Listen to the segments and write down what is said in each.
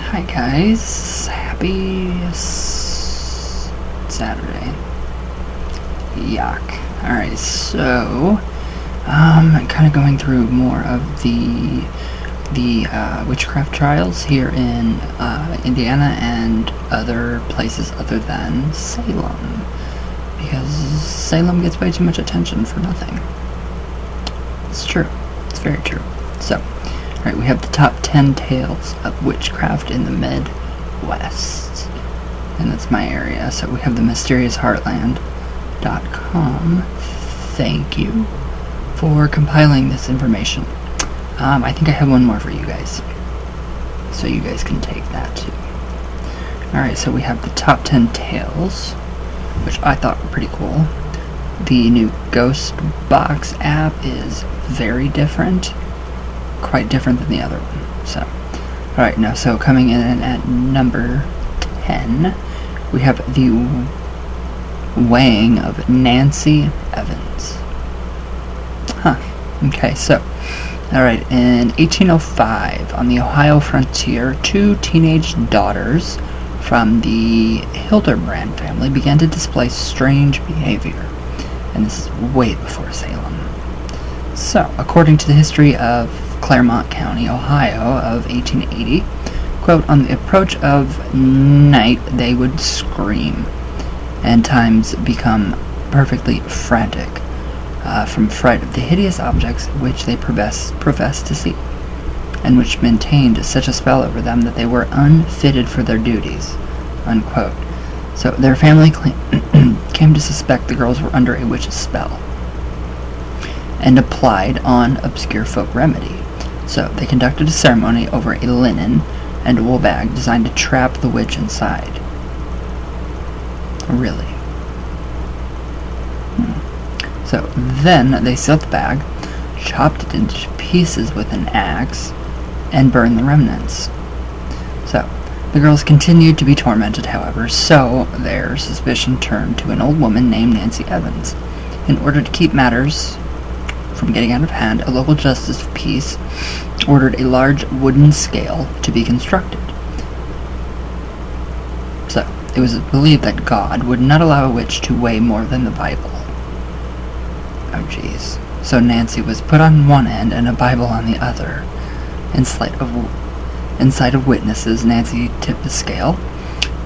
Hi guys, happy Saturday. Yuck. Alright, so kind of going through more of the witchcraft trials here in Indiana and other places other than Salem, because Salem gets way too much attention for nothing. It's true. It's very true. So, alright, we have the top 10 tales of witchcraft in the Midwest, and that's my area. So we have the mysteriousheartland.com. Thank you for compiling this information. I think I have one more for you guys, so you guys can take that too. Alright, so we have the top 10 tales, which I thought were pretty cool. The new Ghost Box app is very different, quite different than the other one. So, alright, now, so coming in at number 10, we have the weighing of Nancy Evans. Okay, so, alright, in 1805, on the Ohio frontier, two teenage daughters from the Hildebrand family began to display strange behavior. And this is way before Salem. So, according to the history of Claremont County, Ohio, of 1880, quote, on the approach of night they would scream, and times become perfectly frantic, from fright of the hideous objects which they professed to see, and which maintained such a spell over them that they were unfitted for their duties, unquote. So their family came to suspect the girls were under a witch's spell, and applied on obscure folk remedy. So they conducted a ceremony over a linen and wool bag designed to trap the witch inside. Really? So then they sealed the bag, chopped it into pieces with an axe, and burned the remnants. So the girls continued to be tormented, however, so their suspicion turned to an old woman named Nancy Evans. In order to keep matters from getting out of hand, a local justice of peace ordered a large wooden scale to be constructed. So, it was believed that God would not allow a witch to weigh more than the Bible. Oh jeez. So Nancy was put on one end and a Bible on the other. In sight of witnesses, Nancy tipped the scale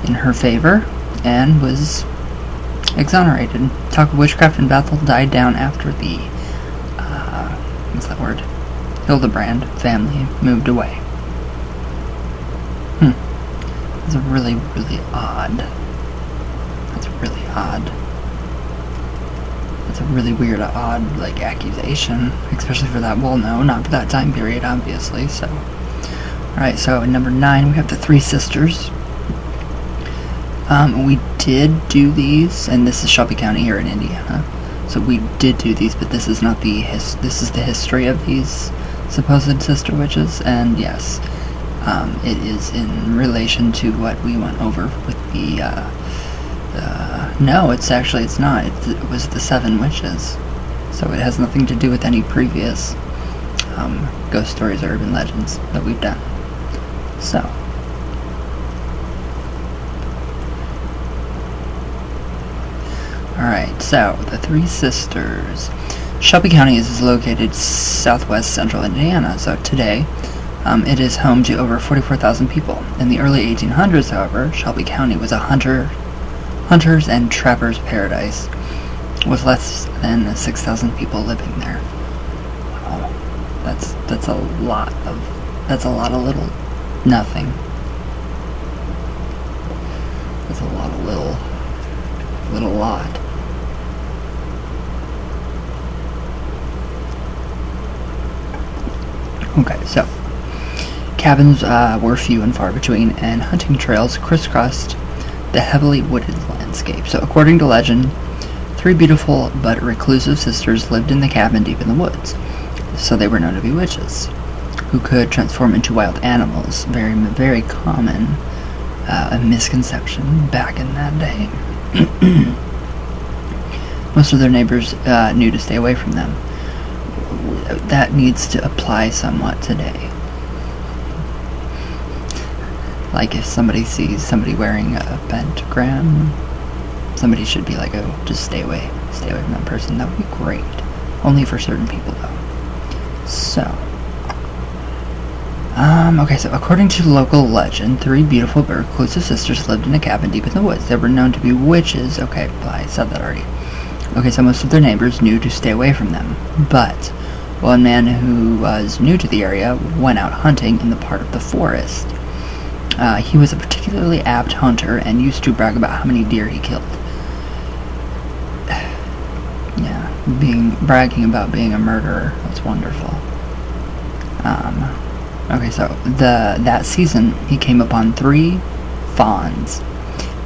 in her favor and was exonerated. Talk of witchcraft in Bethel died down after the Hildebrand family moved away. That's really, really odd. That's really odd. That's a really weird, odd, accusation, especially for that. Well, no, not for that time period, obviously. So, alright. So, at number 9, we have the Three Sisters. We did do these, and this is Shelby County here in Indiana. So we did do these, but this is not the this is the history of these supposed sister witches, and yes, it is in relation to what we went over with the. No, it's not. It was the 7 witches, so it has nothing to do with any previous ghost stories or urban legends that we've done. So. Alright, so, the Three Sisters. Shelby County is located southwest central Indiana, so today it is home to over 44,000 people. In the early 1800s, however, Shelby County was a hunters and trappers paradise, with less than 6,000 people living there. Wow, that's a lot of little nothing. That's a lot of little lot. Okay, so cabins were few and far between, and hunting trails crisscrossed the heavily wooded landscape. So according to legend, 3 beautiful but reclusive sisters lived in the cabin deep in the woods. So they were known to be witches, who could transform into wild animals. Very, very common a misconception back in that day. Most of their neighbors knew to stay away from them. That needs to apply somewhat today. Like if somebody sees somebody wearing a pentagram, somebody should be like, oh, just stay away from that person. That would be great. Only for certain people, though. So, okay, so according to local legend, 3 beautiful but reclusive sisters lived in a cabin deep in the woods. They were known to be witches. Okay, I said that already. Okay, so most of their neighbors knew to stay away from them. But one man who was new to the area went out hunting in the part of the forest. He was a particularly apt hunter and used to brag about how many deer he killed. Yeah, bragging about being a murderer. That's wonderful. Okay, so that season he came upon 3 fawns.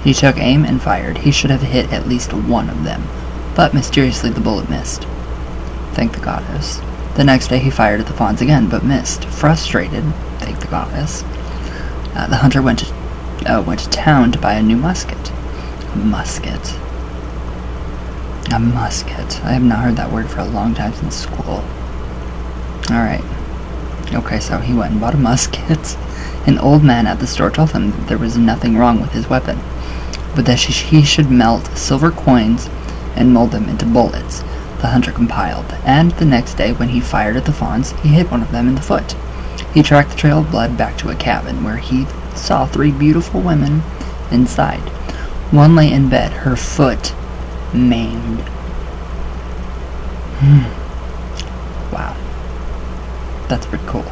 He took aim and fired. He should have hit at least one of them, but mysteriously the bullet missed. Thank the goddess. The next day he fired at the fawns again, but missed. Frustrated, thank the goddess, the hunter went to town to buy a new musket. A musket. I have not heard that word for a long time since school. Alright. Okay, so he went and bought a musket. An old man at the store told him that there was nothing wrong with his weapon, but that he should melt silver coins and mold them into bullets. The hunter compiled, and the next day when he fired at the fawns, he hit one of them in the foot. He tracked the trail of blood back to a cabin where he saw 3 beautiful women inside. One lay in bed, her foot maimed. Wow. That's pretty cool.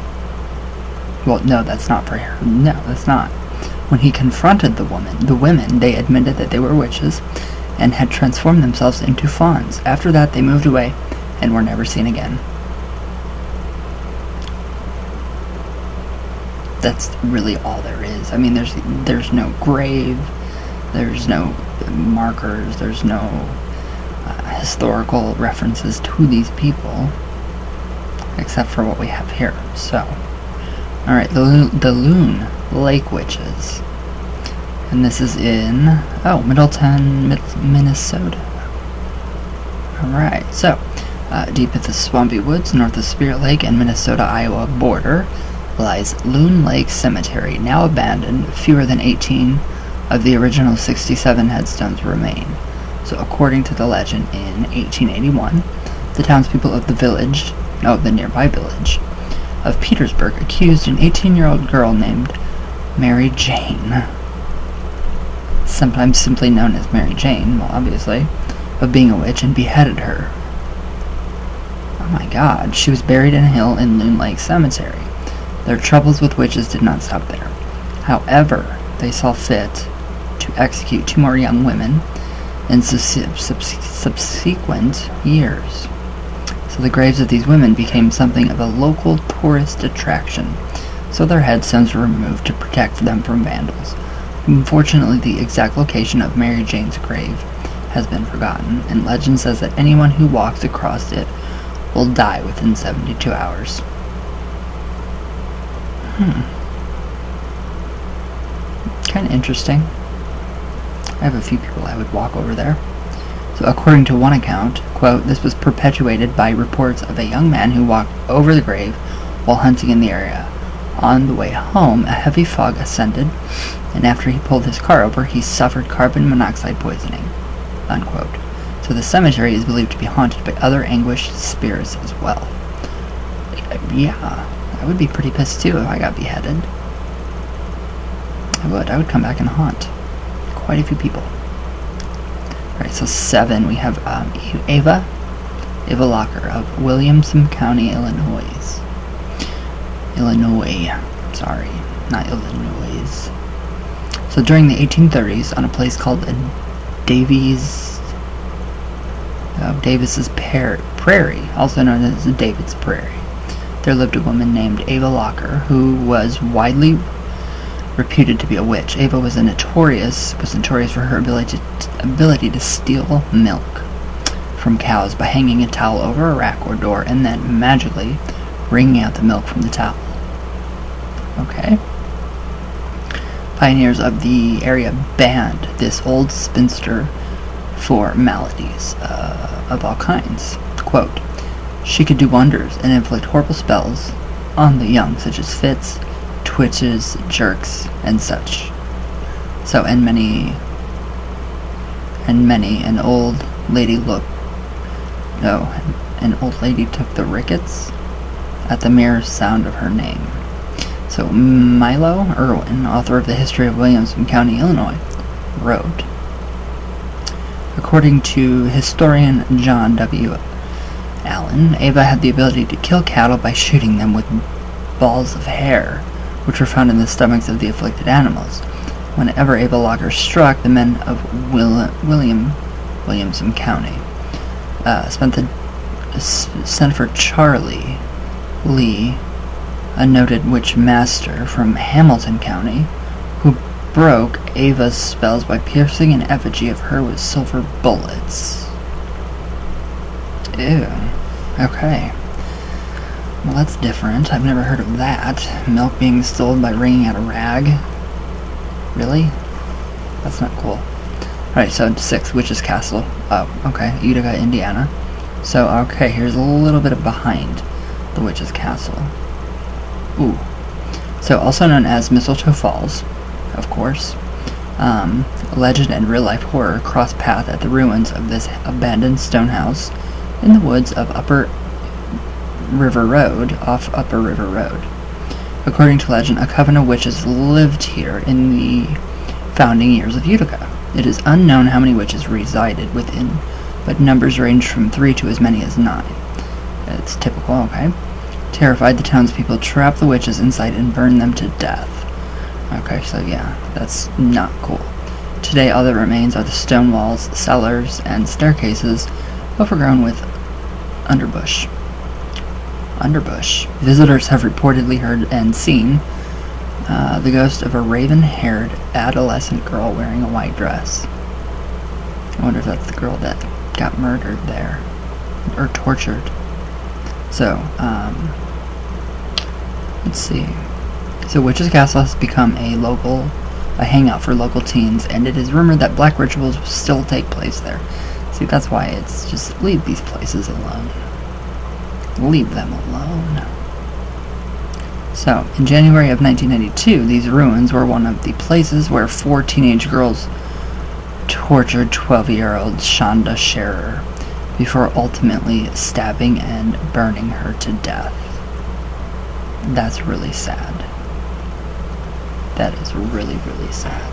Well, no, that's not for her. No, that's not. When he confronted the women, they admitted that they were witches and had transformed themselves into fawns. After that, they moved away and were never seen again. That's really all there is. I mean, there's no grave, there's no markers, there's no historical references to these people, except for what we have here. So, alright, the Loon Lake Witches. And this is in, Middletown, Minnesota. Alright, so, deep in the swampy woods north of Spirit Lake and Minnesota-Iowa border lies Loon Lake Cemetery, now abandoned. Fewer than 18 of the original 67 headstones remain. So according to the legend, in 1881, the townspeople of the nearby village of Petersburg accused an 18-year-old girl named Mary Jane, sometimes simply known as Mary Jane, well, obviously, of being a witch and beheaded her. Oh my god, she was buried in a hill in Loon Lake Cemetery. Their troubles with witches did not stop there. However, they saw fit to execute 2 more young women in subsequent years. So the graves of these women became something of a local tourist attraction, so their headstones were removed to protect them from vandals. Unfortunately, the exact location of Mary Jane's grave has been forgotten, and legend says that anyone who walks across it will die within 72 hours. Kind of interesting. I have a few people I would walk over there. So according to one account, quote, this was perpetuated by reports of a young man who walked over the grave while hunting in the area. On the way home, a heavy fog ascended, and after he pulled his car over, he suffered carbon monoxide poisoning, unquote. So the cemetery is believed to be haunted by other anguished spirits as well. Yeah, I would be pretty pissed too if I got beheaded. I would come back and haunt quite a few people. Alright, so 7, we have Ava Locker of Williamson County, Illinois. Sorry, not Illinois. So during the 1830s, on a place called Davis's Prairie, also known as David's Prairie, there lived a woman named Ava Locker, who was widely reputed to be a witch. Ava was notorious for her ability to steal milk from cows by hanging a towel over a rack or door and then magically wringing out the milk from the towel. Okay. Pioneers of the area banned this old spinster for maladies of all kinds. Quote, she could do wonders and inflict horrible spells on the young, such as fits, twitches, jerks, and such. So, and many, an old lady took the rickets at the mere sound of her name. So, Milo Irwin, author of the History of Williamson County, Illinois, wrote, according to historian John W. Allen, Ava had the ability to kill cattle by shooting them with balls of hair, which were found in the stomachs of the afflicted animals. Whenever Ava Locker struck, the men of Williamson County sent for Charlie Lee, a noted witch master from Hamilton County, who broke Ava's spells by piercing an effigy of her with silver bullets. Ew. Okay. Well, that's different. I've never heard of that. Milk being stolen by wringing out a rag. Really? That's not cool. Alright, so 6, Witch's Castle. Oh, okay. Utica, Indiana. So, okay, here's a little bit of behind the Witch's Castle. Ooh. So, also known as Mistletoe Falls, of course. Legend and real-life horror cross path at the ruins of this abandoned stone house in the woods of off Upper River Road. According to legend, a coven of witches lived here in the founding years of Utica. It is unknown how many witches resided within, but numbers range from 3 to as many as 9. It's typical, okay? Terrified, the townspeople trapped the witches inside and burned them to death. Okay, so yeah, that's not cool. Today, all that remains are the stone walls, cellars, and staircases overgrown with underbush. Visitors have reportedly heard and seen the ghost of a raven-haired adolescent girl wearing a white dress. I wonder if that's the girl that got murdered there, or tortured. So, let's see. So Witch's Castle has become a hangout for local teens, and it is rumored that black rituals still take place there. See, that's why it's just leave these places alone. Leave them alone. So, in January of 1992, these ruins were one of the places where 4 teenage girls tortured 12-year-old Shonda Scherer before ultimately stabbing and burning her to death. That's really sad. That is really, really sad.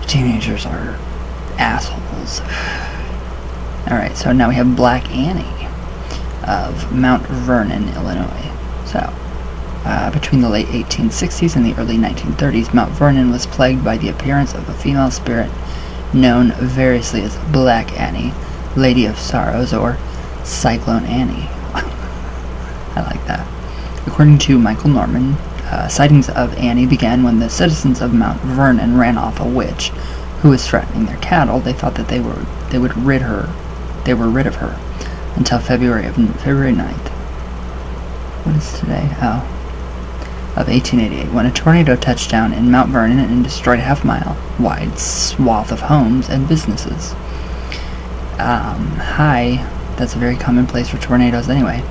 Teenagers are assholes. Alright, so now we have Black Annie of Mount Vernon, Illinois. So, between the late 1860s and the early 1930s, Mount Vernon was plagued by the appearance of a female spirit known variously as Black Annie, Lady of Sorrows, or Cyclone Annie. I like that. According to Michael Norman, sightings of Annie began when the citizens of Mount Vernon ran off a witch who was threatening their cattle. They thought that they were rid of her until February 9th. What is today? Oh. Of 1888, when a tornado touched down in Mount Vernon and destroyed a half-mile-wide swath of homes and businesses. That's a very common place for tornadoes anyway,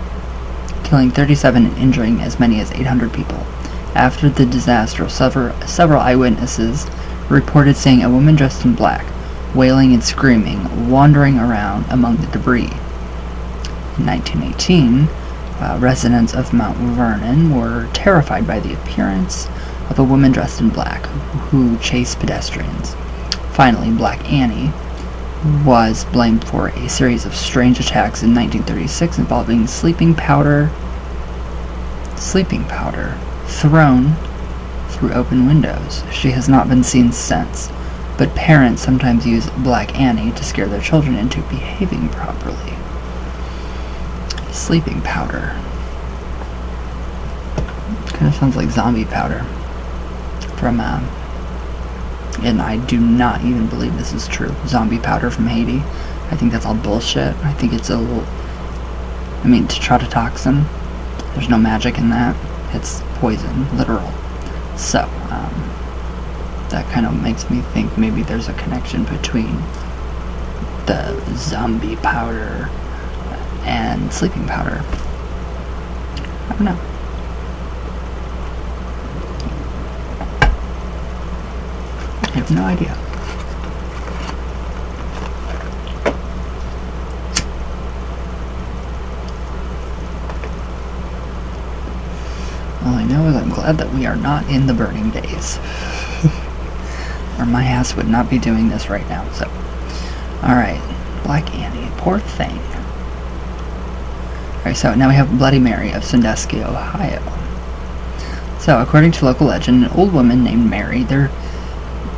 killing 37 and injuring as many as 800 people. After the disaster, several eyewitnesses reported seeing a woman dressed in black, wailing and screaming, wandering around among the debris. In 1918, residents of Mount Vernon were terrified by the appearance of a woman dressed in black who chased pedestrians. Finally, Black Annie was blamed for a series of strange attacks in 1936 involving sleeping powder thrown through open windows. She has not been seen since, but parents sometimes use Black Annie to scare their children into behaving properly. Sleeping powder. Kind of sounds like zombie powder from, and I do not even believe this is true. Zombie powder from Haiti. I think that's all bullshit. I think it's tetrodotoxin. There's no magic in that. It's poison, literal. So, that kind of makes me think maybe there's a connection between the zombie powder and sleeping powder. I don't know. I have no idea. All I know is I'm glad that we are not in the burning days. Or my ass would not be doing this right now, so. Alright, Black Annie, poor thing. Alright, so now we have Bloody Mary of Sandusky, Ohio. So, according to local legend, an old woman named Mary,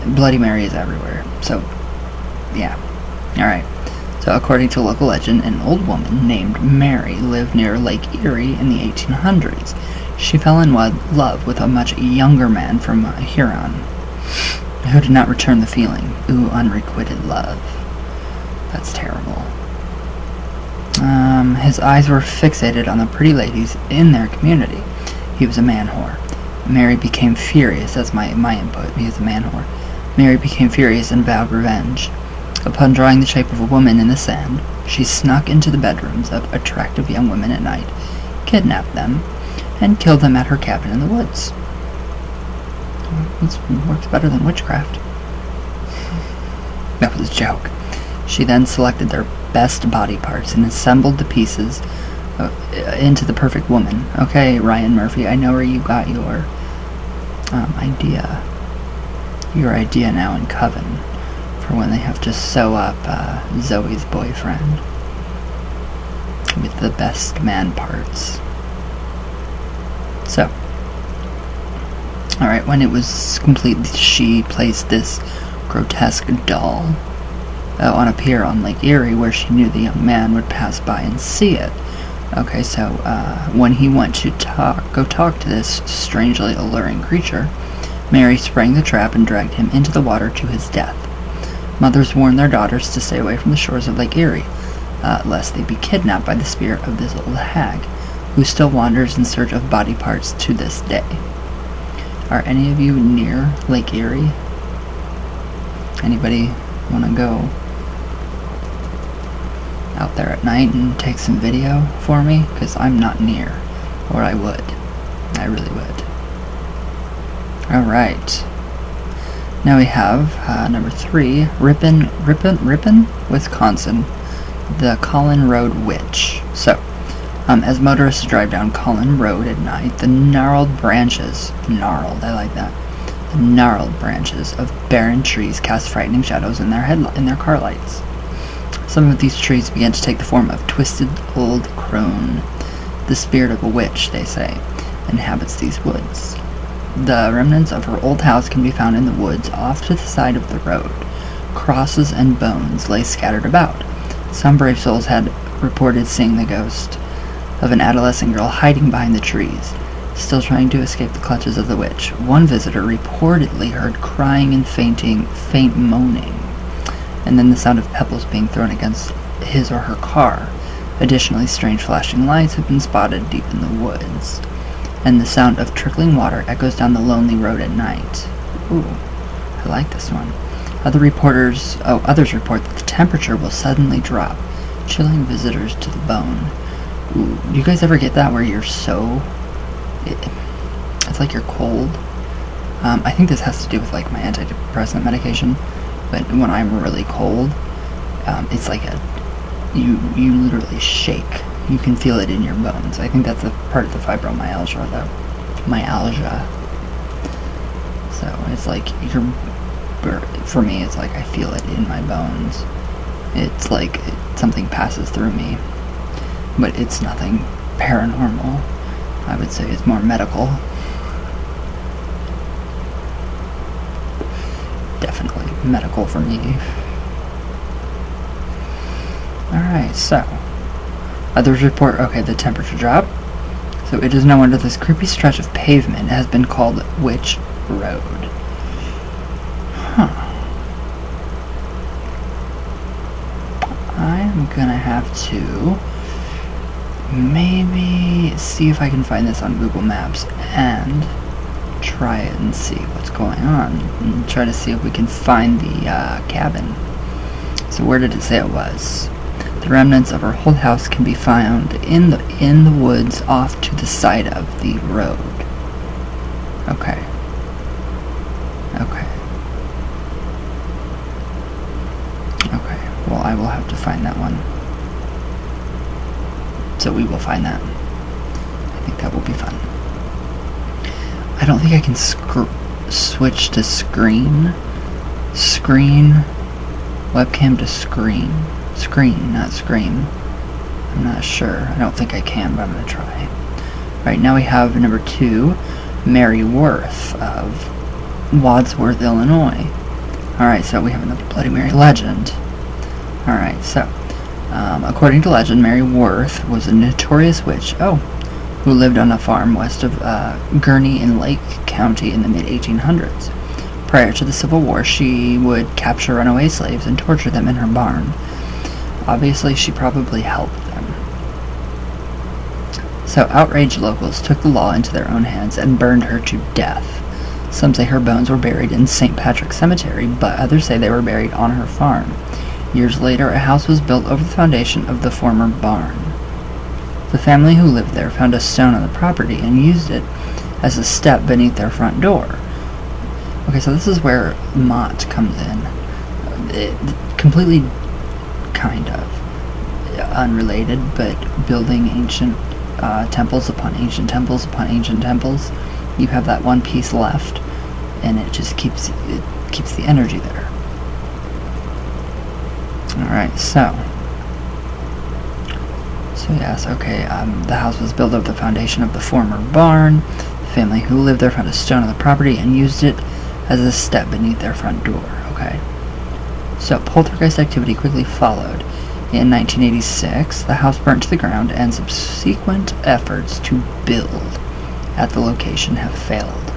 Bloody Mary is everywhere, so, yeah. Alright, so according to local legend, an old woman named Mary lived near Lake Erie in the 1800s. She fell in love with a much younger man from Huron, who did not return the feeling. Ooh, unrequited love. That's terrible. His eyes were fixated on the pretty ladies in their community. He was a man whore. Mary became furious, that's my input, he was a man whore. Mary became furious and vowed revenge. Upon drawing the shape of a woman in the sand, she snuck into the bedrooms of attractive young women at night, kidnapped them, and killed them at her cabin in the woods. This works better than witchcraft. That was a joke. She then selected their best body parts and assembled the pieces into the perfect woman. Okay, Ryan Murphy, I know where you got your idea. Your idea now in Coven for when they have to sew up Zoe's boyfriend with the best man parts. So, alright, when it was complete, she placed this grotesque doll on a pier on Lake Erie where she knew the young man would pass by and see it. Okay, so when he went to go talk to this strangely alluring creature, Mary sprang the trap and dragged him into the water to his death. Mothers warned their daughters to stay away from the shores of Lake Erie, lest they be kidnapped by the spirit of this old hag, who still wanders in search of body parts to this day. Are any of you near Lake Erie? Anybody want to go out there at night and take some video for me? Because I'm not near, or I would. I really would. Alright. Now we have number 3, Ripon, Wisconsin, the Collin Road Witch. So, as motorists drive down Collin Road at night, the gnarled branches of barren trees cast frightening shadows in their car lights. Some of these trees begin to take the form of twisted old crone. The spirit of a witch, they say, inhabits these woods. The remnants of her old house can be found in the woods off to the side of the road. Crosses and bones lay scattered about. Some brave souls had reported seeing the ghost of an adolescent girl hiding behind the trees, still trying to escape the clutches of the witch. One visitor reportedly heard crying and faint moaning, and then the sound of pebbles being thrown against his or her car. Additionally, strange flashing lights have been spotted deep in the woods, and the sound of trickling water echoes down the lonely road at night. Ooh, I like this one. Others report that the temperature will suddenly drop, chilling visitors to the bone. Ooh, do you guys ever get that where you're it's like you're cold? I think this has to do with like my antidepressant medication, but when I'm really cold, it's like you literally shake. You can feel it in your bones. I think that's a part of the fibromyalgia, though. Myalgia. So it's like for me, it's like I feel it in my bones. It's like something passes through me, but it's nothing paranormal. I would say it's more medical. Definitely medical for me. Alright, so others report, the temperature drop. So it is no wonder this creepy stretch of pavement has been called Witch Road. I am gonna have to maybe see if I can find this on Google Maps and try it and see what's going on, and try to see if we can find the cabin. So where did it say it was? The remnants of her old house can be found in the woods off to the side of the road. Okay. Well, I will have to find that one. So we will find that. I think that will be fun. I don't think I can switch to screen. Webcam to screen. Screen, not scream. I'm not sure. I don't think I can, but I'm going to try. Right, now we have number 2, Mary Worth of Wodsworth, Illinois. Alright, so we have another Bloody Mary legend. Alright, so, according to legend, Mary Worth was a notorious witch, who lived on a farm west of Gurney in Lake County in the mid-1800s. Prior to the Civil War, she would capture runaway slaves and torture them in her barn. Obviously, she probably helped them. So, outraged locals took the law into their own hands and burned her to death. Some say her bones were buried in St. Patrick's Cemetery, but others say they were buried on her farm. Years later, a house was built over the foundation of the former barn. The family who lived there found a stone on the property and used it as a step beneath their front door. Okay, so this is where Mott comes in. Completely, kind of, unrelated, but building ancient temples upon ancient temples upon ancient temples. You have that one piece left, and it just keeps the energy there. Alright, so yes, okay, the house was built over the foundation of the former barn. The family who lived there found a stone on the property and used it as a step beneath their front door. Okay, so poltergeist activity quickly followed. In 1986, the house burnt to the ground, and subsequent efforts to build at the location have failed.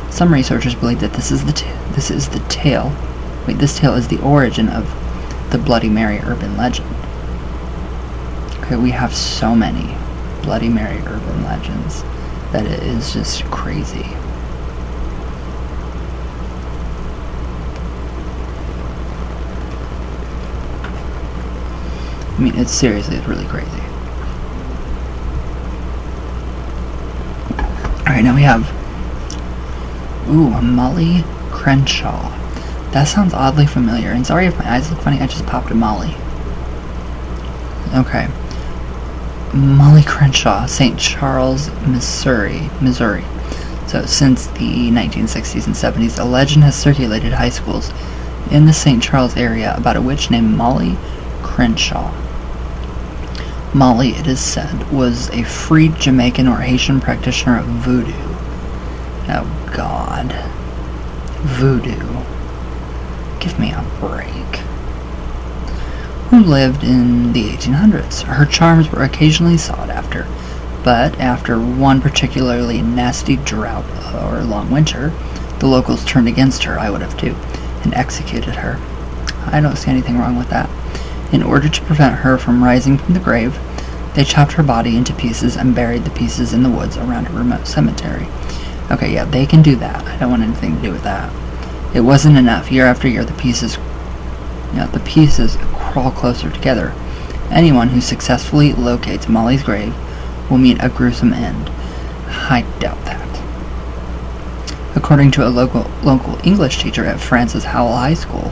Some researchers believe that this tale is the origin of the Bloody Mary urban legend. Okay, we have so many Bloody Mary urban legends that it is just crazy. I mean, it's really crazy. Alright, now we have Molly Crenshaw. That sounds oddly familiar, and sorry if my eyes look funny, I just popped a Molly. Okay. Molly Crenshaw, St. Charles, Missouri. So, since the 1960s and 70s, a legend has circulated high schools in the St. Charles area about a witch named Molly Crenshaw. Molly, it is said, was a freed Jamaican or Haitian practitioner of voodoo. Oh, God. Voodoo. Give me a break. Who lived in the 1800s. Her charms were occasionally sought after, but after one particularly nasty drought or long winter, the locals turned against her, I would have too, and executed her. I don't see anything wrong with that. In order to prevent her from rising from the grave, they chopped her body into pieces and buried the pieces in the woods around a remote cemetery. Okay, yeah, they can do that. I don't want anything to do with that. It wasn't enough. Year after year, the pieces crawl closer together. Anyone who successfully locates Molly's grave will meet a gruesome end. I doubt that. According to a local English teacher at Francis Howell High School,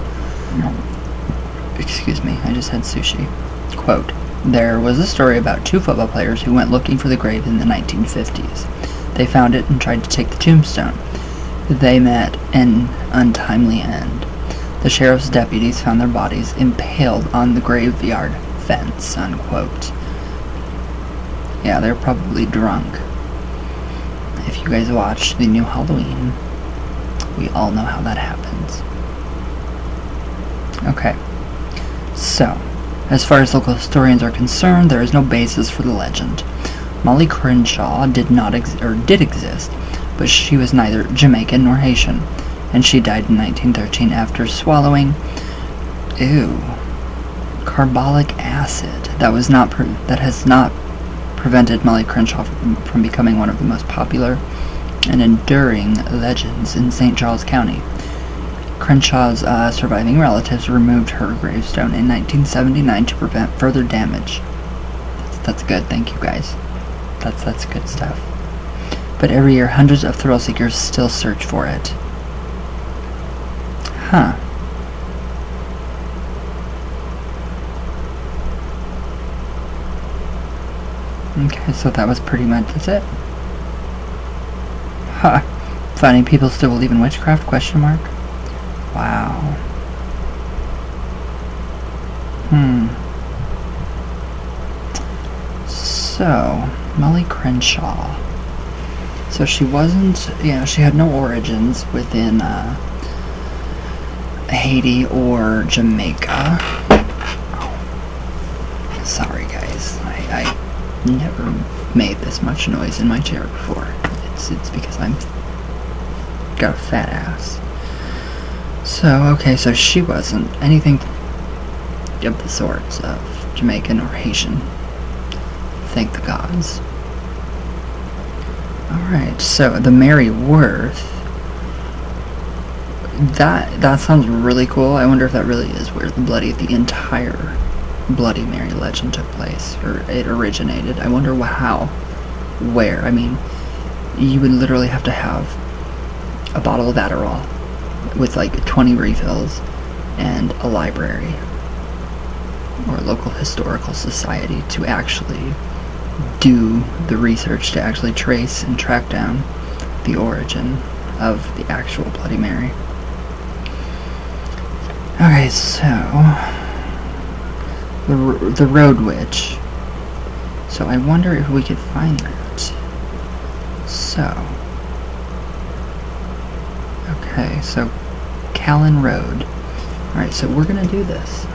excuse me, I just had sushi. Quote, there was a story about 2 football players who went looking for the grave in the 1950s. They found it and tried to take the tombstone. They met an untimely end. The sheriff's deputies found their bodies impaled on the graveyard fence, unquote. Yeah, they're probably drunk. If you guys watched the new Halloween, we all know how that happens. Okay, so, as far as local historians are concerned, there is no basis for the legend. Molly Crenshaw did exist, but she was neither Jamaican nor Haitian, and she died in 1913 after swallowing, carbolic acid. That has not prevented Molly Crenshaw from becoming one of the most popular and enduring legends in St. Charles County. Crenshaw's surviving relatives removed her gravestone in 1979 to prevent further damage. That's good, thank you guys. That's good stuff. But every year, hundreds of thrill seekers still search for it. Huh. Okay, so that was pretty much it. Huh. Funny, people still believe in witchcraft? Question mark. Wow. So, Molly Crenshaw. So she wasn't, she had no origins within Haiti or Jamaica. Sorry guys, I never made this much noise in my chair before. It's because I'm got a fat ass. So, okay, so she wasn't anything of the sorts of Jamaican or Haitian. Thank the gods. Alright, so the Mary Worth. That sounds really cool. I wonder if that really is where the entire Bloody Mary legend took place, or it originated. I wonder where. I mean, you would literally have to have a bottle of Adderall with like 20 refills and a library or a local historical society to actually do the research to actually trace and track down the origin of the actual Bloody Mary. Okay, so the Road Witch. So I wonder if we could find that. So, okay, so Callan Road. Alright, so we're gonna do this.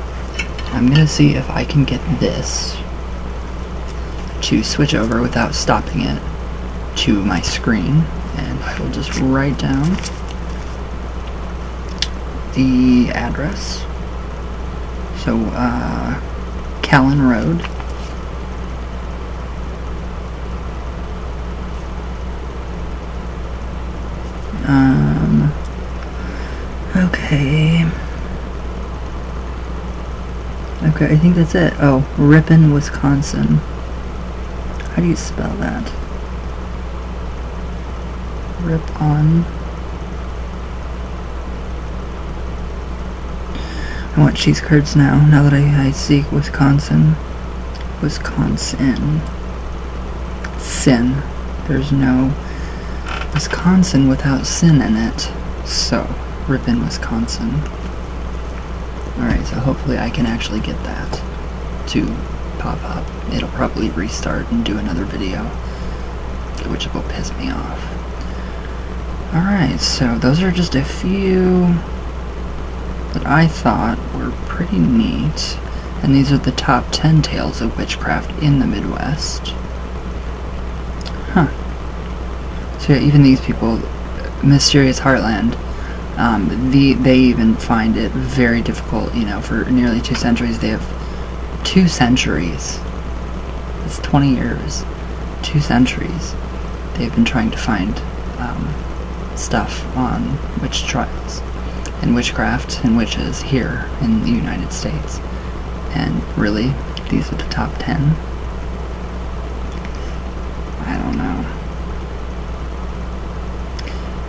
I'm gonna see if I can get this to switch over without stopping it to my screen, and I will just write down the address. So, Callan Road. Okay. Okay, I think that's it. Oh, Ripon, Wisconsin. How do you spell that? Ripon. I want cheese curds now that I see Wisconsin. Wisconsin. Sin. There's no Wisconsin without sin in it. So, Ripon, Wisconsin. Alright, so hopefully I can actually get that to pop up. It'll probably restart and do another video, which will piss me off. Alright, so those are just a few that I thought were pretty neat. And these are the top 10 tales of witchcraft in the Midwest. Huh. So yeah, even these people, Mysterious Heartland, they even find it very difficult, for nearly 2 centuries. They have 2 centuries. It's 20 years. 2 centuries. They've been trying to find stuff on witch trials and witchcraft and witches here in the United States. And really, these are the top 10? I don't know.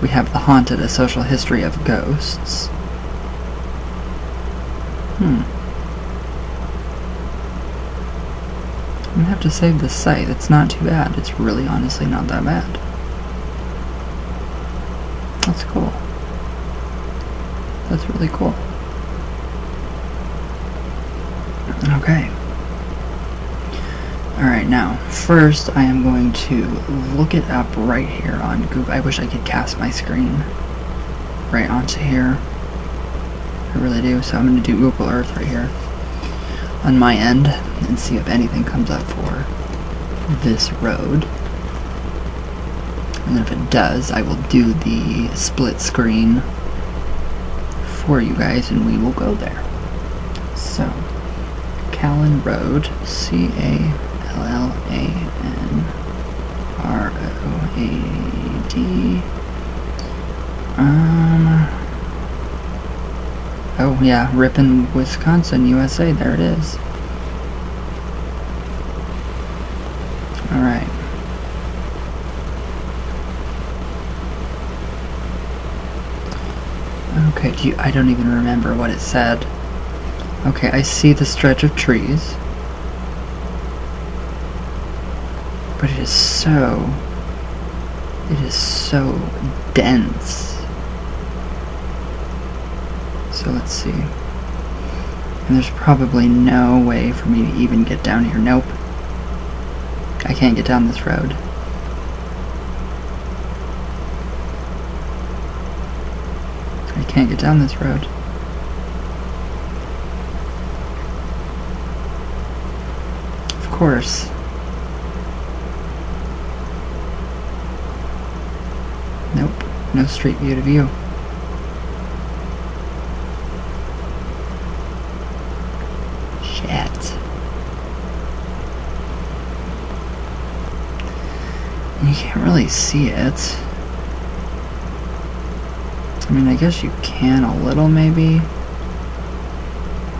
We have The Haunted, A Social History of Ghosts. I'm gonna have to save this site. It's not too bad. It's really honestly not that bad. That's cool. That's really cool. Okay. Alright, now, first I am going to look it up right here on Google. I wish I could cast my screen right onto here. I really do. So I'm going to do Google Earth right here on my end and see if anything comes up for this road. And then if it does, I will do the split screen for you guys and we will go there. So, Callan Road, C-A-L-L-A-N-R-O-A-D. Oh, yeah, Ripon, Wisconsin, USA. There it is. Alright. Okay, I don't even remember what it said. Okay, I see the stretch of trees. But it is so dense. So let's see. And there's probably no way for me to even get down here. Nope. I can't get down this road. I can't get down this road. Of course. Nope. No street view to view. You can't really see it. I mean, I guess you can a little, maybe.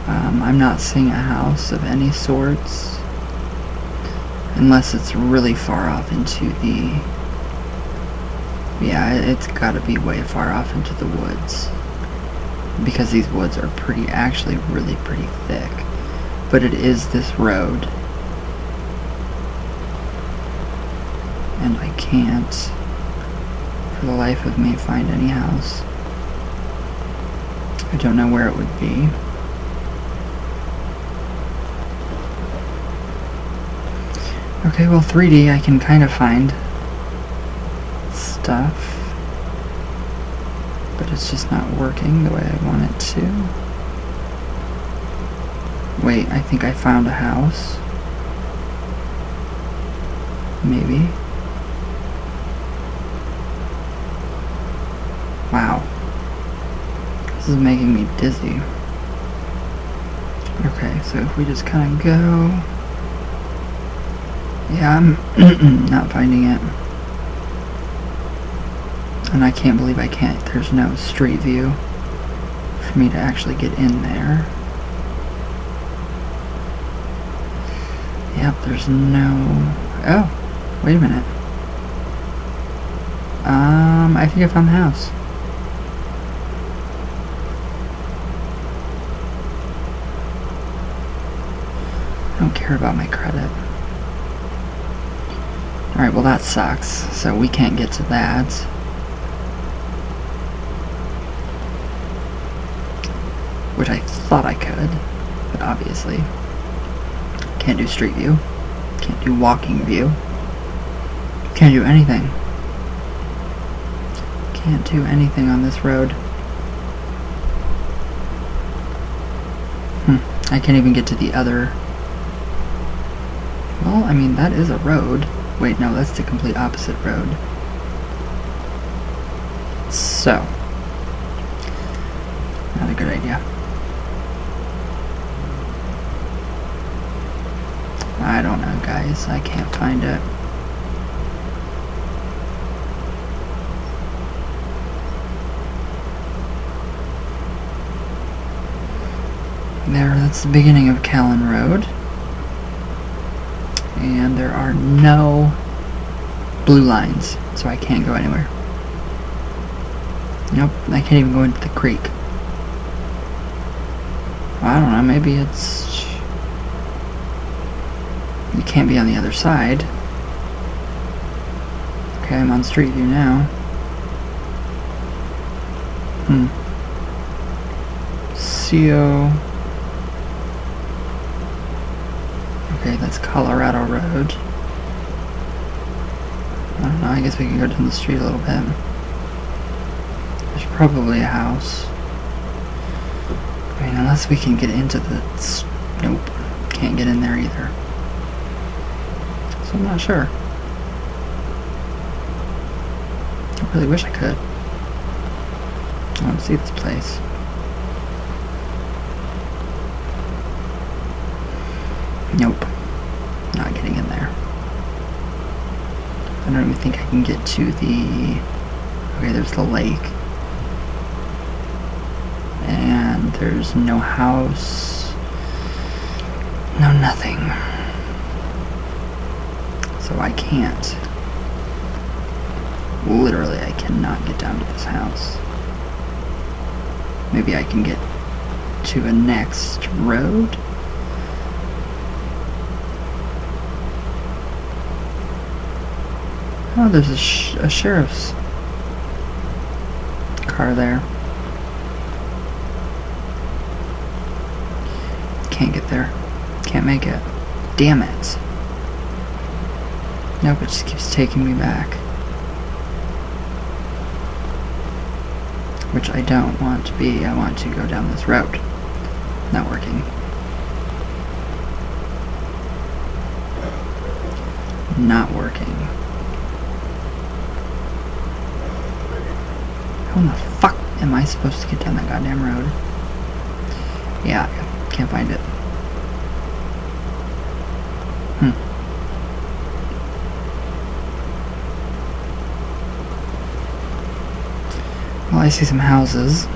I'm not seeing a house of any sorts. Unless it's really far off into the... Yeah, it's gotta be way far off into the woods. Because these woods are actually really pretty thick. But it is this road. And I can't, for the life of me, find any house. I don't know where it would be. Okay, well, 3D, I can kind of find stuff. But it's just not working the way I want it to. Wait, I think I found a house. Maybe. Wow. This is making me dizzy. Okay, so if we just kind of go... Yeah, I'm not finding it. And I can't believe I can't. There's no street view for me to actually get in there. Yep, there's no... Oh, wait a minute. I think I found the house. I don't care about my credit. Alright, well that sucks. So we can't get to that. Which I thought I could, but obviously can't do street view. Can't do walking view. Can't do anything. Can't do anything on this road. I can't even get to the other... Well, I mean, that is a road. Wait, no, that's the complete opposite road. So. Not a good idea. I don't know, guys. I can't find it. There, that's the beginning of Callan Road. And there are no blue lines, so I can't go anywhere. Nope, I can't even go into the creek. Well, I don't know, maybe it's... You can't be on the other side. Okay, I'm on Street View now. CO... Okay, that's Colorado Road. I don't know, I guess we can go down the street a little bit. There's probably a house. I mean, unless we can get into the... Nope, can't get in there either. So I'm not sure. I really wish I could. I want to see this place. Nope. Not getting in there. I don't even think I can get to the... Okay, there's the lake. And there's no house. No nothing. So I can't. Literally, I cannot get down to this house. Maybe I can get to a next road? Oh, there's a sheriff's car there. Can't get there. Can't make it. Damn it. Nope, it just keeps taking me back. Which I don't want to be. I want to go down this road. Not working. Not working. How in the fuck am I supposed to get down that goddamn road? Yeah, can't find it. Well, I see some houses,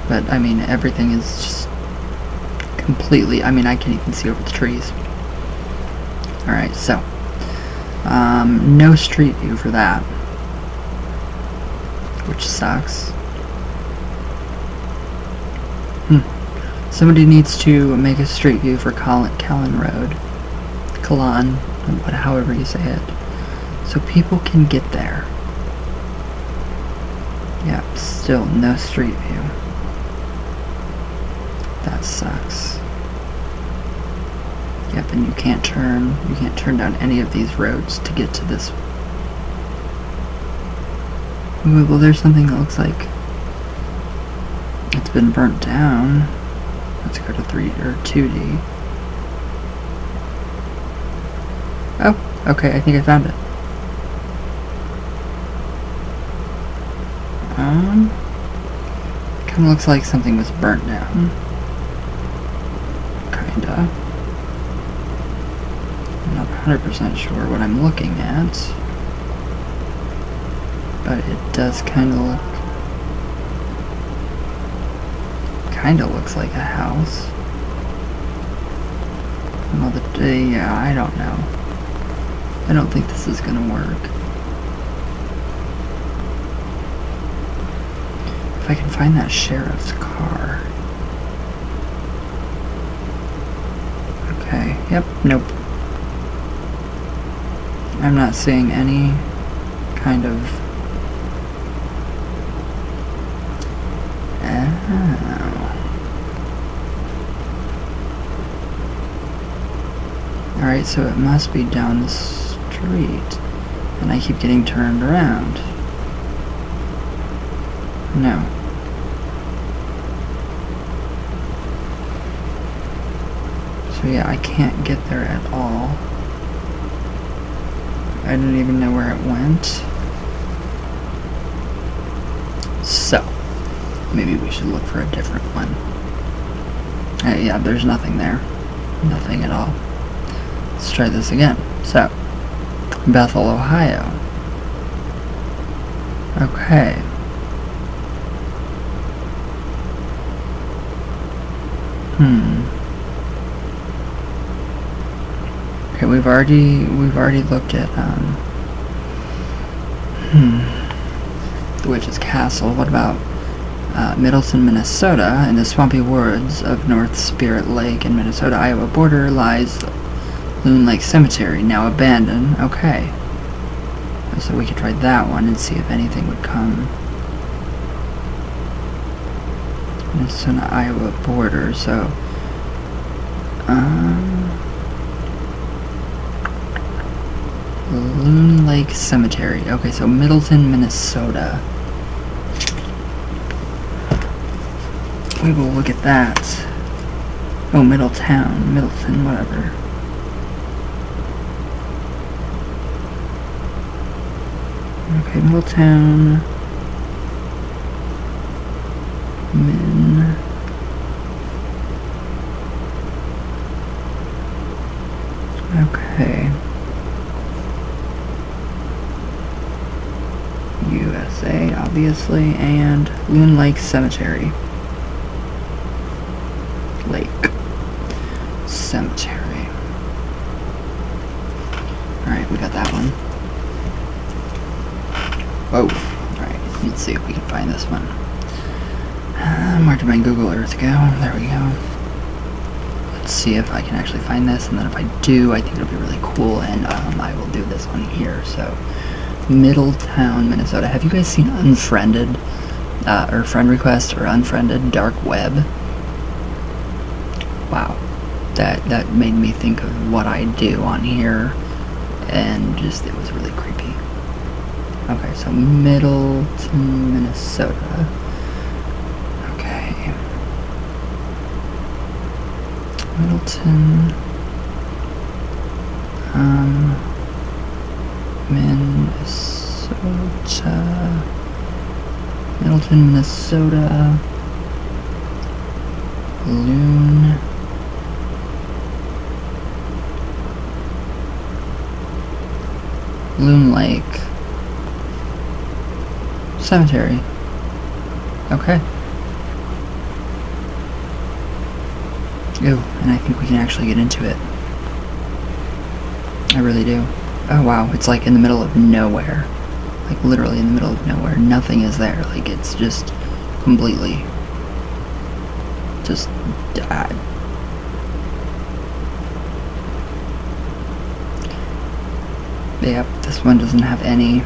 but I mean, everything is just completely, I mean, I can't even see over the trees. Alright, so, no street view for that, which sucks. Somebody needs to make a street view for Callan Road. Callan, however you say it. So people can get there. Yep, still no street view. That sucks. Yep, and you can't turn down any of these roads to get to this. Ooh, well, there's something that looks like it's been burnt down. Let's go to 3 or 2D. Oh, okay, I think I found it. Kinda looks like something was burnt down. Kinda. I'm not 100% sure what I'm looking at. But it does kinda looks like a house. Well, yeah, I don't know. I don't think this is gonna work. If I can find that sheriff's car. Okay, yep, nope. I'm not seeing any kind of... Alright, so it must be down the street. And I keep getting turned around. No. So yeah, I can't get there at all. I don't even know where it went. So, maybe we should look for a different one. Yeah, there's nothing there. Nothing at all. Let's try this again. So, Bethel, Ohio. Okay. Okay, we've already looked at the Witch's Castle. What about Middleton, Minnesota? In the swampy woods of North Spirit Lake and Minnesota-Iowa border lies Loon Lake Cemetery, now abandoned. Okay. So we could try that one and see if anything would come. Minnesota-Iowa border, so... Loon Lake Cemetery. Okay, so Middleton, Minnesota. We will look at that. Oh, Middletown, Middleton, whatever. Okay, Middletown. Min. Okay. USA, obviously, and Loon Lake Cemetery. Lake Cemetery. Alright, we got that one. Whoa. Alright, let's see if we can find this one. Where did my Google Earth go? There we go. Let's see if I can actually find this, and then if I do, I think it'll be really cool, and I will do this one here. So, Middletown, Minnesota. Have you guys seen Unfriended, or Friend Request, or Unfriended Dark Web? Wow. That made me think of what I do on here, and just, it was really creepy. Okay, so Middleton, Minnesota. Okay. Middleton, Minnesota. Middleton, Minnesota. Loon Lake Cemetery. Okay. Ooh, and I think we can actually get into it. I really do. Oh wow, it's like in the middle of nowhere. Like literally in the middle of nowhere. Nothing is there. Like it's just completely just died. Yep, this one doesn't have any.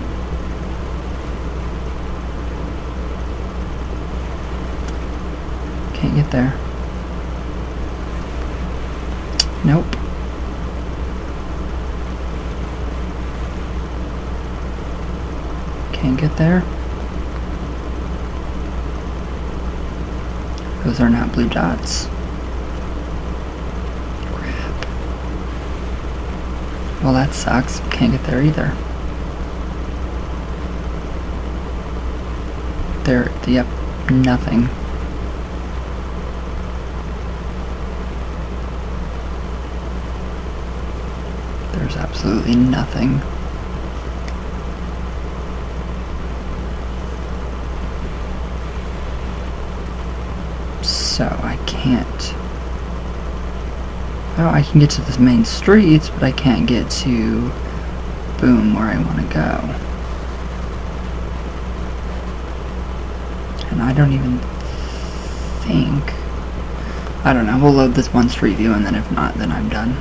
Can't get there. Nope. Can't get there. Those are not blue dots. Crap. Well, that sucks. Can't get there either. There, yep, nothing. There's absolutely nothing. So I can't. Oh, I can get to the main streets, but I can't get to Boom where I want to go. And I don't even think. I don't know. We'll load this one street view, and then if not, then I'm done.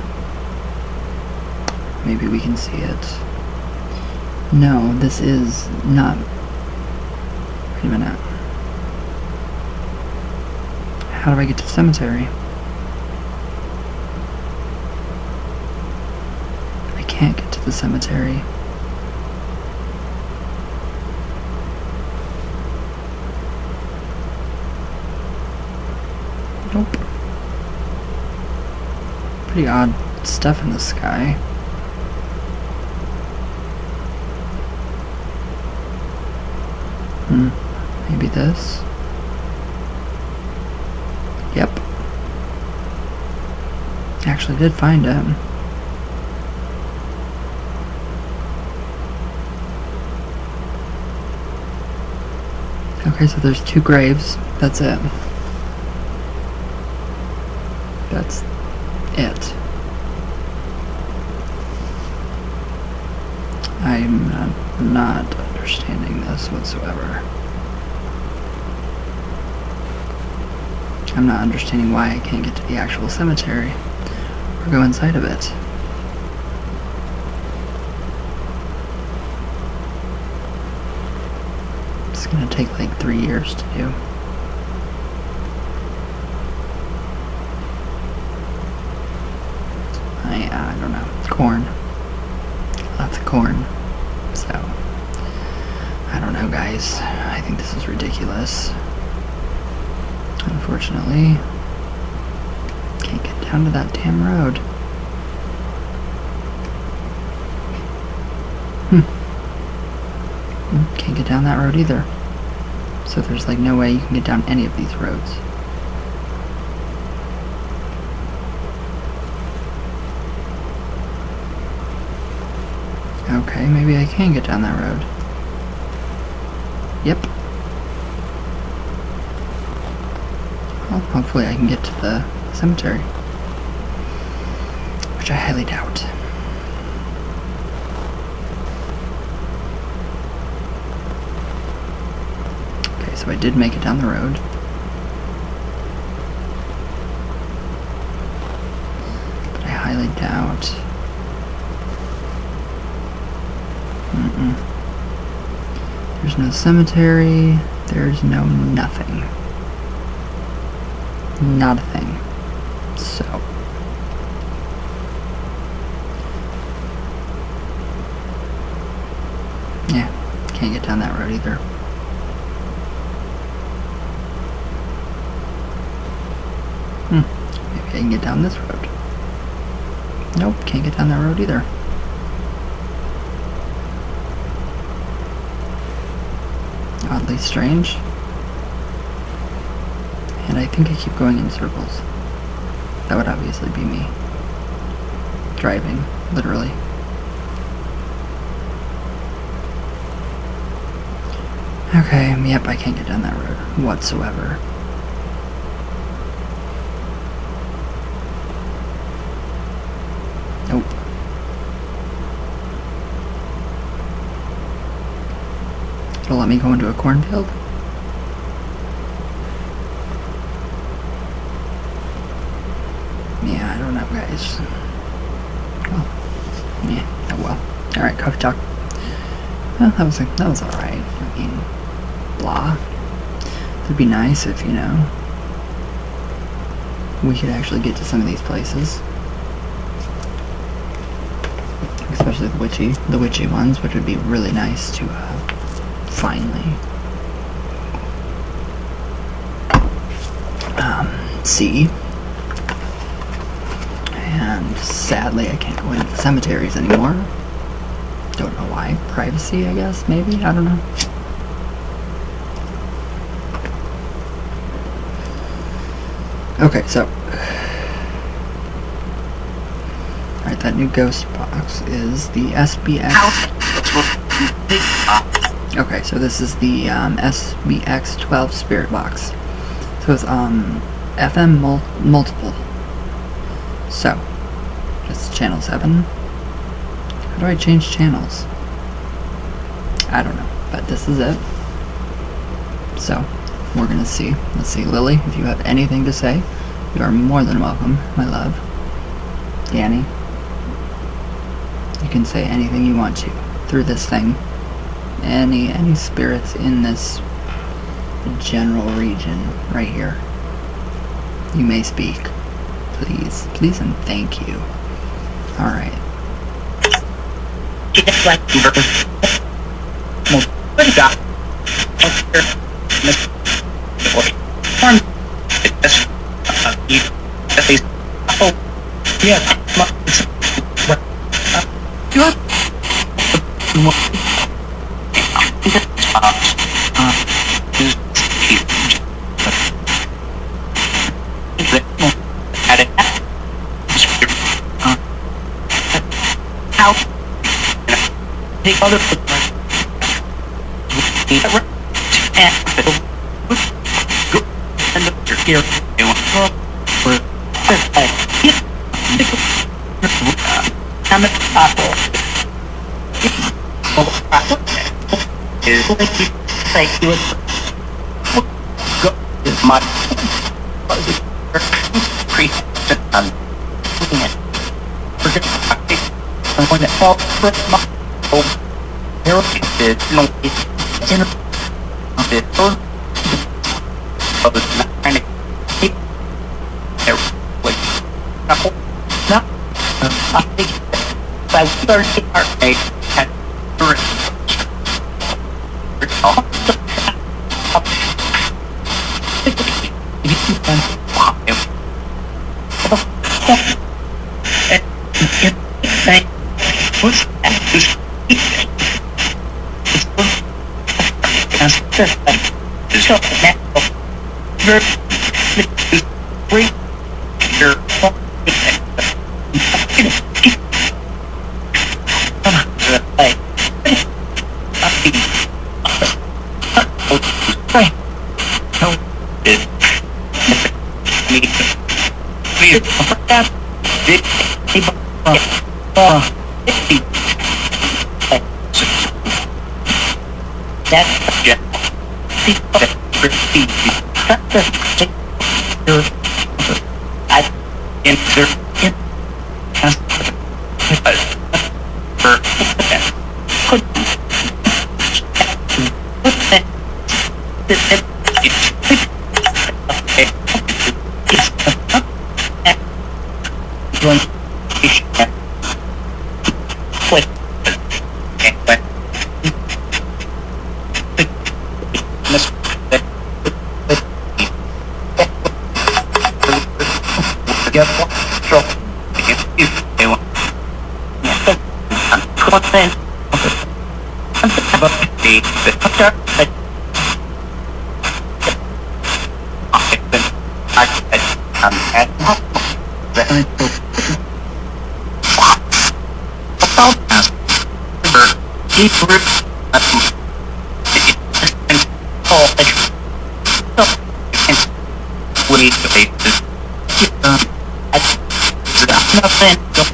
Maybe we can see it. No, this is not. Wait a minute. How do I get to the cemetery? I can't get to the cemetery. Nope. Pretty odd stuff in the sky. Maybe this? Yep. Actually did find it. Okay, so there's 2 graves. That's it. That's it. I'm not understanding this whatsoever. I'm not understanding why I can't get to the actual cemetery or go inside of it. It's gonna take like 3 years to do. I don't know. Corn. Lots of corn. So, I don't know, guys. I think this is ridiculous. Unfortunately, can't get down to that damn road. Can't get down that road either. So there's like no way you can get down any of these roads. Okay, maybe I can get down that road. Yep. Well, hopefully I can get to the cemetery. Which I highly doubt. Okay, so I did make it down the road. But I highly doubt. There's no cemetery. There's no nothing. Not a thing. So. Yeah, can't get down that road either. Maybe I can get down this road. Nope, can't get down that road either. Oddly strange. And I think I keep going in circles. That would obviously be me. Driving, literally. Okay, yep, I can't get down that road whatsoever. Nope. It'll let me go into a cornfield? Yeah, I don't know, guys. Well, yeah, oh well. Alright, coffee talk. Well, that was alright. I mean, blah. It'd be nice if, you know, we could actually get to some of these places. Especially the witchy ones, which would be really nice to, finally see. And sadly I can't go into the cemeteries anymore. Don't know why. Privacy, I guess, maybe? I don't know. Okay, so alright, that new ghost box is the SBX. Okay, so this is the SBX 12 Spirit Box. So it's FM multiple. So, it's channel 7. How do I change channels? I don't know, but this is it. So, we're gonna see. Let's see, Lily, if you have anything to say, you are more than welcome, my love. Danny, you can say anything you want to through this thing. Any spirits in this general region right here, you may speak. Please and thank you. Alright. Take other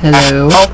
Hello? Hello?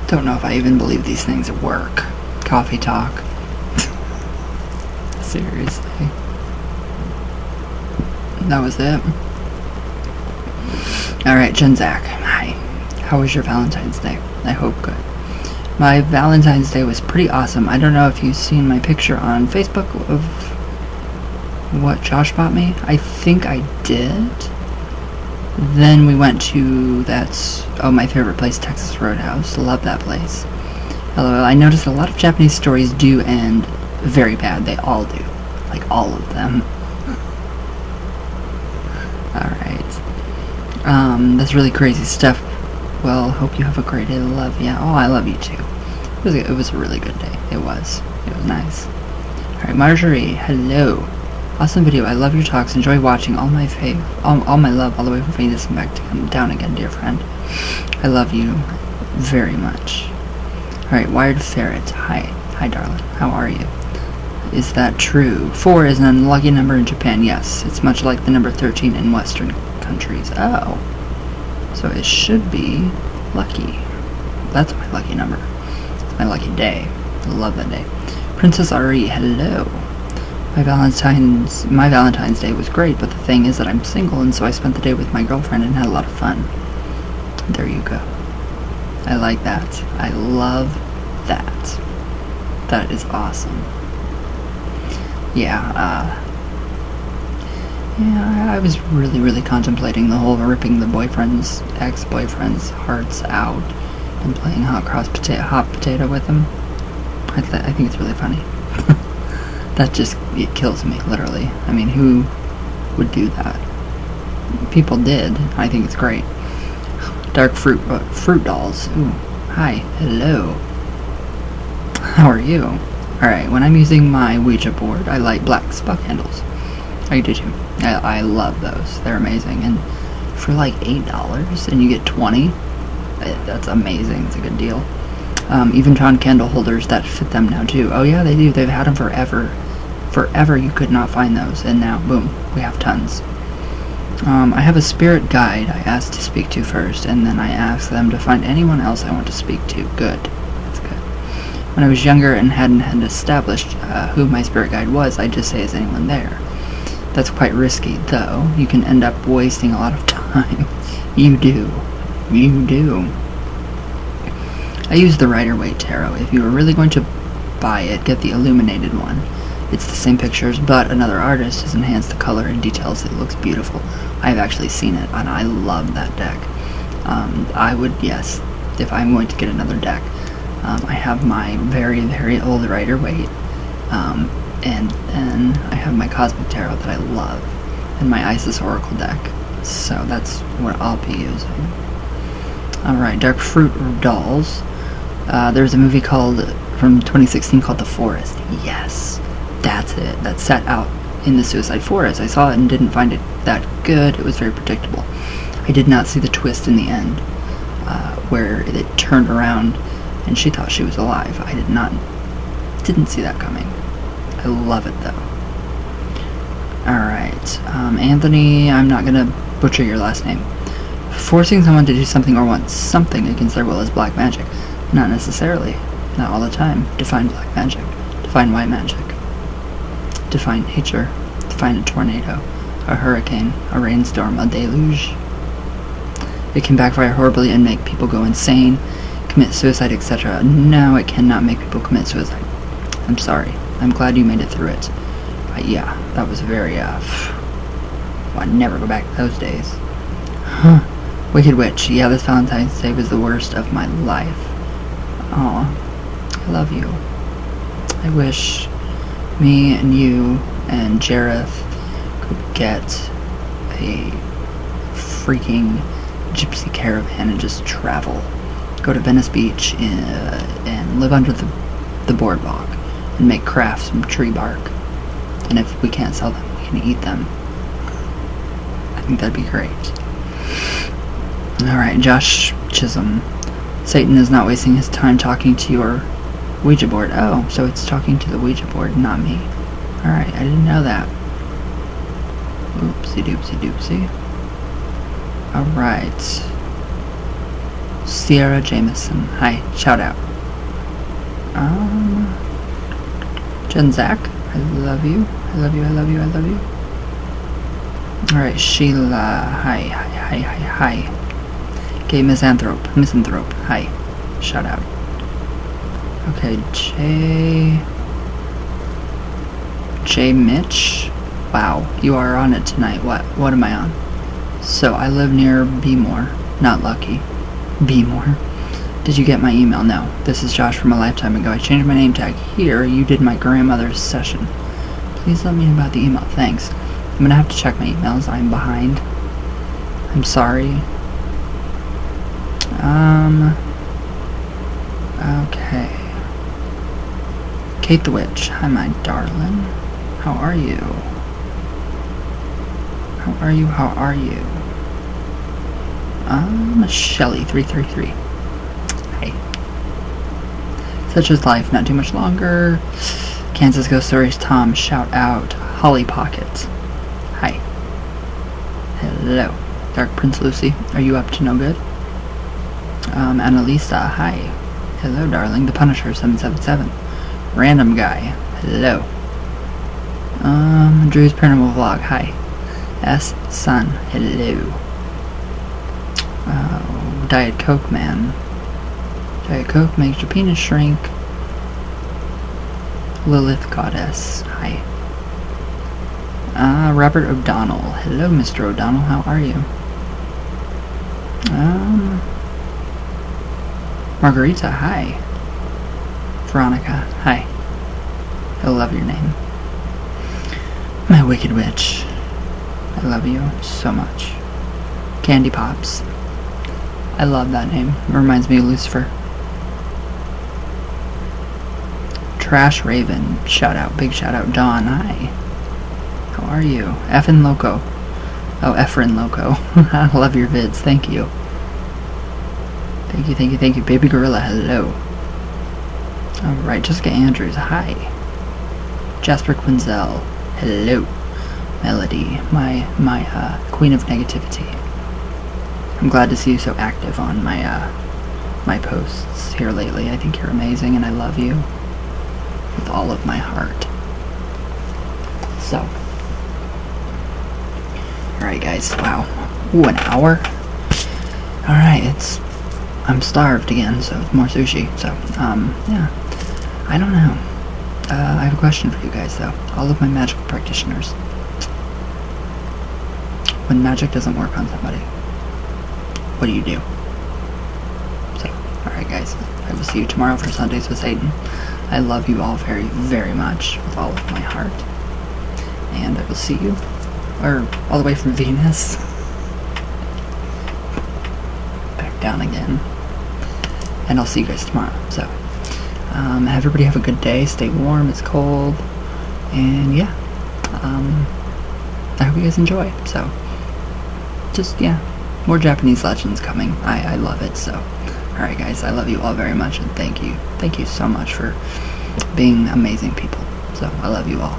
Don't know if I even believe these things work. Coffee talk. Seriously. That was it. Alright, Jen Zach. Hi. How was your Valentine's Day? I hope good. My Valentine's Day was pretty awesome. I don't know if you've seen my picture on Facebook of what Josh bought me. I think I did. Then we went to my favorite place, Texas Roadhouse. Love that place. Hello, I noticed a lot of Japanese stories do end very bad. They all do. Like all of them. Alright. That's really crazy stuff. Well, hope you have a great day. Love ya. Oh, I love you too. It was a really good day. It was nice. Alright, Marjorie, hello. Awesome video. I love your talks. Enjoy watching. All my love all the way from Venus and back to come down again, dear friend. I love you very much. Alright, Wired Ferret. Hi. Hi, darling. How are you? Is that true? 4 is an unlucky number in Japan. Yes. It's much like the number 13 in Western countries. Oh. So it should be lucky. That's my lucky number. It's my lucky day. I love that day. Princess Ari, hello. My Valentine's Day was great, but the thing is that I'm single, and so I spent the day with my girlfriend and had a lot of fun. There you go. I like that. I love that. That is awesome. Yeah, I was really contemplating the whole ripping the ex-boyfriend's hearts out and playing hot potato with them. I think it's really funny. It kills me, literally. I mean, who would do that? People did. I think it's great. Dark fruit dolls. Ooh, hi, hello. How are you? Alright, when I'm using my Ouija board, I light black spell candles. I do too. I love those. They're amazing. And for like $8 and you get 20, that's amazing. It's a good deal. Even found candle holders that fit them now too. Oh yeah, they do. They've had them forever. Forever you could not find those, and now, boom, we have tons. I have a spirit guide I asked to speak to first, and then I asked them to find anyone else I want to speak to. Good. That's good. When I was younger and hadn't established who my spirit guide was, I'd just say, is anyone there? That's quite risky, though. You can end up wasting a lot of time. You do. You do. I use the Rider-Waite Tarot. If you are really going to buy it, get the illuminated one. It's the same pictures, but another artist has enhanced the color and details. It looks beautiful. I've actually seen it, and I love that deck. I would, yes, if I'm going to get another deck. I have my very, very old Rider-Waite, and then I have my Cosmic Tarot that I love, and my Isis Oracle deck. So that's what I'll be using. Alright, Dark Fruit Dolls. There's a movie from 2016 called The Forest. Yes, that's it. That's set out in the Suicide Forest. I saw it and didn't find it that good. It was very predictable. I did not see the twist in the end, where it turned around and she thought she was alive. I didn't see that coming. I love it though. Alright, Anthony, I'm not gonna butcher your last name. Forcing someone to do something or want something against their will is black magic. Not necessarily. Not all the time. Define black magic. Define white magic. Define nature. Define a tornado, a hurricane, a rainstorm, a deluge. It can backfire horribly and make people go insane, commit suicide, etc. No, it cannot make people commit suicide. I'm sorry. I'm glad you made it through it. Yeah, that was very, I'd never go back to those days. Huh. Wicked Witch. Yeah, this Valentine's Day was the worst of my life. Aw, I love you. I wish me and you and Jareth could get a freaking gypsy caravan and just travel. Go to Venice Beach and live under the boardwalk and make crafts from tree bark. And if we can't sell them, we can eat them. I think that'd be great. Alright, Josh Chisholm. Satan is not wasting his time talking to your Ouija board. Oh, so it's talking to the Ouija board, not me. Alright, I didn't know that. Oopsie doopsie doopsie. Alright. Sierra Jameson. Hi, shout out. Jen Zach. I love you. I love you, I love you, I love you. Alright, Sheila. Hi. Okay, Misanthrope. Hi. Shout out. Okay, J Mitch. Wow, you are on it tonight. What am I on? So, I live near Beemore. Not Lucky. Beemore. Did you get my email? No. This is Josh from a lifetime ago. I changed my name tag here. You did my grandmother's session. Please let me know about the email. Thanks. I'm gonna have to check my emails. I'm behind. I'm sorry. Okay. Kate the Witch. Hi, my darling. How are you? How are you? Shelly 333. Hi. Such is life, not too much longer. Kansas Ghost Stories Tom, shout out. Holly Pocket. Hi. Hello. Dark Prince Lucy, are you up to no good? Annalisa, hi. Hello, darling. The Punisher 777. Random guy. Hello. Drew's Paranormal Vlog, hi. S. Sun, hello. Diet Coke Man. Diet Coke makes your penis shrink. Lilith Goddess, hi. Robert O'Donnell. Hello, Mr. O'Donnell, how are you? Margarita, hi. Veronica, hi. I love your name. My Wicked Witch. I love you so much. Candy Pops. I love that name. It reminds me of Lucifer. Trash Raven, shout out, big shout out. Dawn, hi. How are you? Effin Loco. Oh, Efren Loco. I love your vids, thank you. Thank you. Baby Gorilla, hello. Alright, Jessica Andrews, hi. Jasper Quinzel, hello. Melody, my queen of negativity. I'm glad to see you so active on my posts here lately. I think you're amazing and I love you with all of my heart. So, alright guys, wow. Ooh, an hour? Alright, I'm starved again, so it's more sushi. So, yeah. I don't know. I have a question for you guys though. All of my magical practitioners. When magic doesn't work on somebody, what do you do? So, alright guys, I will see you tomorrow for Sundays with Satan. I love you all very, very much with all of my heart. And I will see you, or all the way from Venus, back down again. And I'll see you guys tomorrow. So, everybody have a good day, stay warm, it's cold, and yeah, I hope you guys enjoy. So, just, yeah, more Japanese legends coming. I love it. So, alright guys, I love you all very much, and thank you so much for being amazing people. So, I love you all.